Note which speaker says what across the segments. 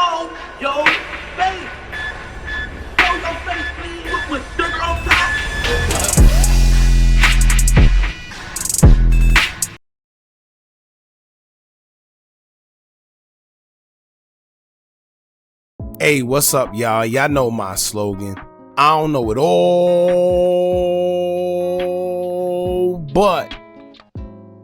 Speaker 1: show your face. Show your face, please, with sugar on top.
Speaker 2: Hey, what's up, y'all? Y'all know my slogan. I don't know it all, but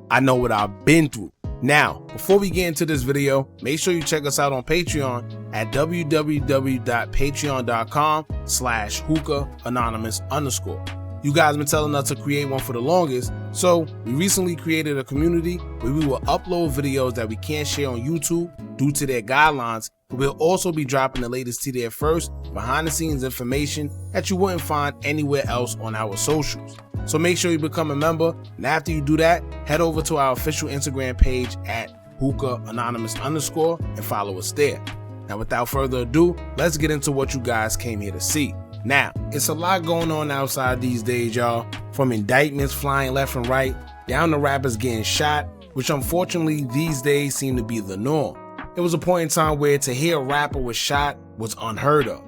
Speaker 2: I know what I've been through. Now, before we get into this video, make sure you check us out on Patreon at www.patreon.com/Hookah Anonymous _. You guys been telling us to create one for the longest, so we recently created a community where we will upload videos that we can't share on YouTube due to their guidelines, but we'll also be dropping the latest to there first, behind the scenes information that you wouldn't find anywhere else on our socials. So make sure you become a member, and after you do that, head over to our official Instagram page at Hookah Anonymous _ and follow us there. Now without further ado, let's get into what you guys came here to see. Now, it's a lot going on outside these days, y'all, from indictments flying left and right, down to rappers getting shot, which unfortunately these days seem to be the norm. It was a point in time where to hear a rapper was shot was unheard of.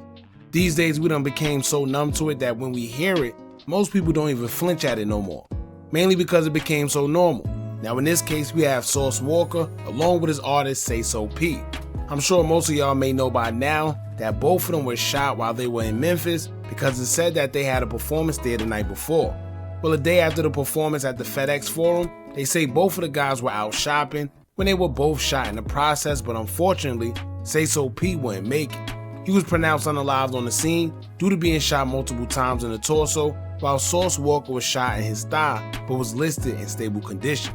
Speaker 2: These days we done became so numb to it that when we hear it, most people don't even flinch at it no more, mainly because it became so normal. Now in this case we have Sauce Walka along with his artist Sayso P. I'm sure most of y'all may know by now that both of them were shot while they were in Memphis because it said that they had a performance there the night before. Well, a day after the performance at the FedEx Forum, they say both of the guys were out shopping when they were both shot in the process, but unfortunately, Sayso P wouldn't make it. He was pronounced unalived on the scene due to being shot multiple times in the torso, while Sauce Walka was shot in his thigh, but was listed in stable condition.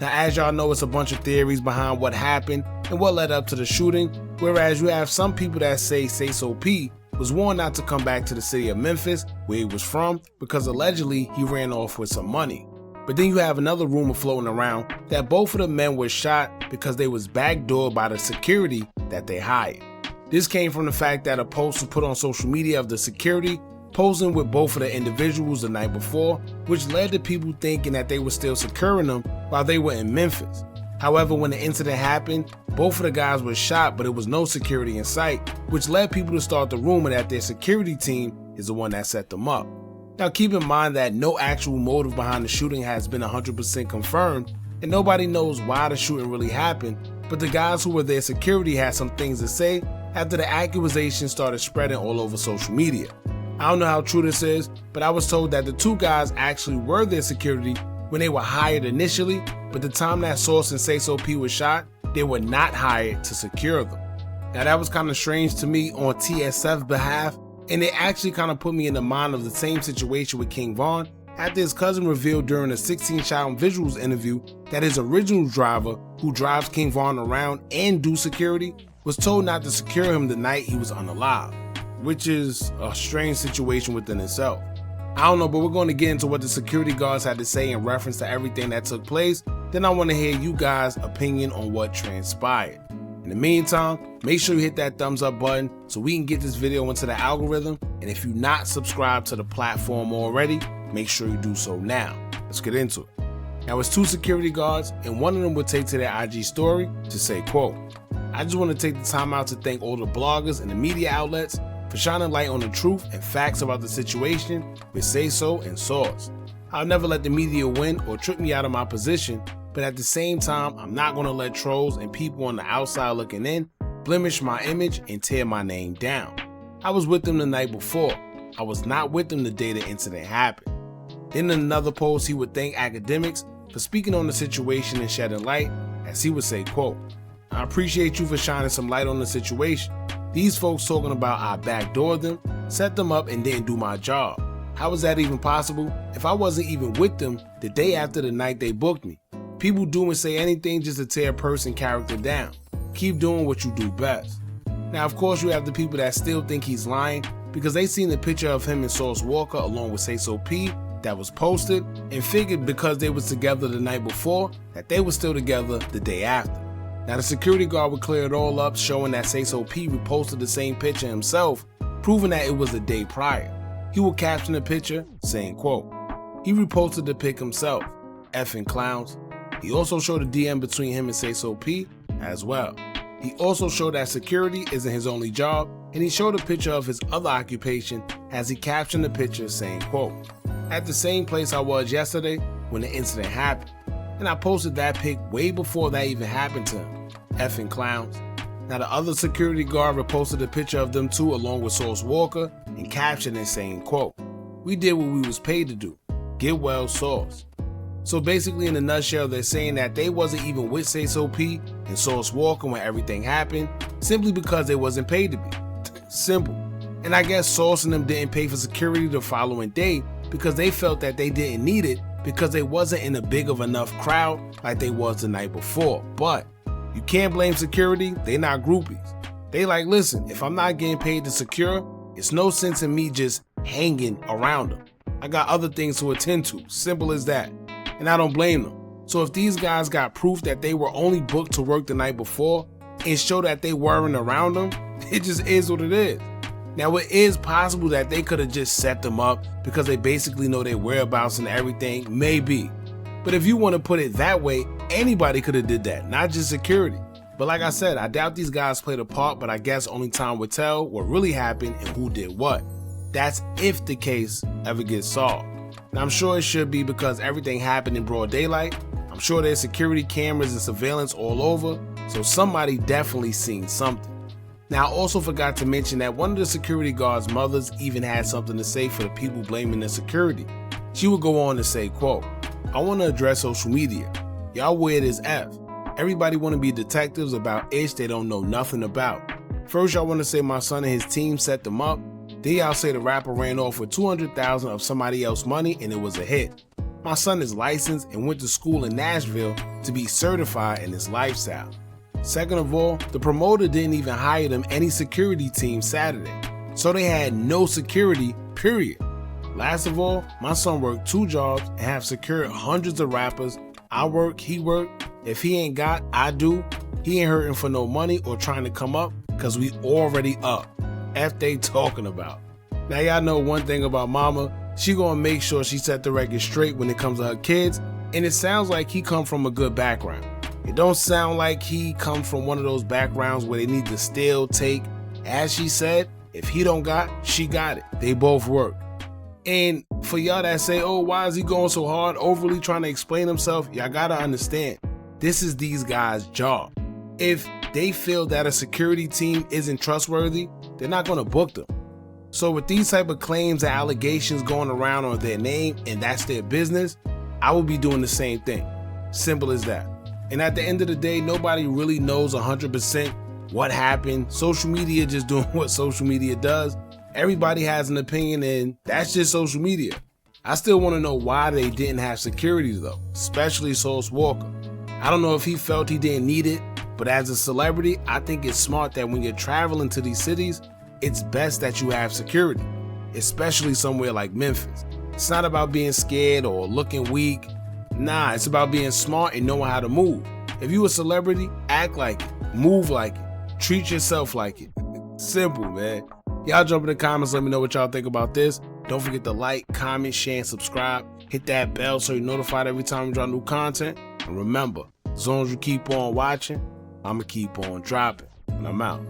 Speaker 2: Now, as y'all know, it's a bunch of theories behind what happened and what led up to the shooting, whereas you have some people that say Sayso P was warned not to come back to the city of Memphis, where he was from, because allegedly he ran off with some money. But then you have another rumor floating around that both of the men were shot because they was backdoored by the security that they hired. This came from the fact that a post was put on social media of the security posing with both of the individuals the night before, which led to people thinking that they were still securing them while they were in Memphis. However, when the incident happened, both of the guys were shot, but there was no security in sight, which led people to start the rumor that their security team is the one that set them up. Now keep in mind that no actual motive behind the shooting has been 100% confirmed, and nobody knows why the shooting really happened, but the guys who were their security had some things to say after the accusations started spreading all over social media. I don't know how true this is, but I was told that the two guys actually were their security when they were hired initially, but the time that Sauce and Sayso P was shot, they were not hired to secure them. Now that was kind of strange to me on TSF's behalf, and it actually kind of put me in the mind of the same situation with King Von after his cousin revealed during a 16-shot visuals interview that his original driver, who drives King Von around and do security, was told not to secure him the night he was unalived, which is a strange situation within itself. I don't know, but we're going to get into what the security guards had to say in reference to everything that took place. Then I want to hear you guys' opinion on what transpired. In the meantime, make sure you hit that thumbs up button so we can get this video into the algorithm. And if you're not subscribed to the platform already, make sure you do so now. Let's get into it. Now it's two security guards, and one of them would take to their IG story to say, quote, "I just want to take the time out to thank all the bloggers and the media outlets for shining light on the truth and facts about the situation with Sayso and Sauce. I'll never let the media win or trick me out of my position, but at the same time, I'm not going to let trolls and people on the outside looking in blemish my image and tear my name down. I was with them the night before. I was not with them the day the incident happened." Then in another post, he would thank academics for speaking on the situation and shedding light, as he would say, quote, "I appreciate you for shining some light on the situation. These folks talking about I backdoored them, set them up, and didn't do my job. How is that even possible if I wasn't even with them the day after the night they booked me? People do and say anything just to tear a person's character down. Keep doing what you do best." Now, of course, you have the people that still think he's lying because they seen the picture of him and Sauce Walka along with Sayso P that was posted and figured because they was together the night before that they were still together the day after. Now the security guard would clear it all up, showing that Sayso P reposted the same picture himself, proving that it was the day prior. He would caption the picture saying, quote, "He reposted the pic himself, effing clowns." He also showed a DM between him and Sayso P as well. He also showed that security isn't his only job, and he showed a picture of his other occupation as he captioned the picture saying, quote, "At the same place I was yesterday when the incident happened." And I posted that pic way before that even happened to him. Effing clowns. Now the other security guard reposted a picture of them too along with Sauce Walka and captioned it saying, quote, "We did what we was paid to do. Get well, Sauce." So basically in a nutshell, they're saying that they wasn't even with Sayso P and Sauce Walka when everything happened, simply because they wasn't paid to be. Simple. And I guess Sauce and them didn't pay for security the following day because they felt that they didn't need it because they wasn't in a big of enough crowd like they was the night before. But you can't blame security, they not groupies. They like, listen, if I'm not getting paid to secure, it's no sense in me just hanging around them. I got other things to attend to, simple as that. And I don't blame them. So if these guys got proof that they were only booked to work the night before and show that they weren't around them, it just is what it is. Now it is possible that they could have just set them up because they basically know their whereabouts and everything, maybe. But if you want to put it that way, anybody could have did that, not just security. But like I said, I doubt these guys played a part, but I guess only time will tell what really happened and who did what. That's if the case ever gets solved. And I'm sure it should be because everything happened in broad daylight. I'm sure there's security cameras and surveillance all over, so somebody definitely seen something. Now I also forgot to mention that one of the security guards' mothers even had something to say for the people blaming the security. She would go on to say, quote, "I want to address social media. Y'all weird as F. Everybody want to be detectives about ish they don't know nothing about. First y'all want to say my son and his team set them up. Then y'all say the rapper ran off with $200,000 of somebody else's money and it was a hit. My son is licensed and went to school in Nashville to be certified in his lifestyle. Second of all, the promoter didn't even hire them any security team Saturday, so they had no security, period. Last of all, my son worked 2 jobs and have secured hundreds of rappers. I work, he work. If he ain't got, I do. He ain't hurting for no money or trying to come up because we already up. F they talking about." Now y'all know one thing about mama, she gonna make sure she set the record straight when it comes to her kids, and it sounds like he come from a good background. It don't sound like he comes from one of those backgrounds where they need to steal, take. As she said, if he don't got, she got it. They both work. And for y'all that say, oh, why is he going so hard, overly trying to explain himself, y'all gotta understand, this is these guys' job. If they feel that a security team isn't trustworthy, they're not gonna book them. So with these type of claims and allegations going around on their name and that's their business, I would be doing the same thing. Simple as that. And at the end of the day, nobody really knows 100% what happened. Social media just doing what social media does. Everybody has an opinion and that's just social media. I still want to know why they didn't have security though, especially Sauce Walka. I don't know if he felt he didn't need it, but as a celebrity, I think it's smart that when you're traveling to these cities, it's best that you have security, especially somewhere like Memphis. It's not about being scared or looking weak. Nah, it's about being smart and knowing how to move. If you a celebrity, act like it, move like it, treat yourself like it. Simple, man. Y'all jump in the comments, let me know what y'all think about this. Don't forget to like, comment, share, and subscribe. Hit that bell so you're notified every time we drop new content. And remember, as long as you keep on watching, I'ma keep on dropping. And I'm out.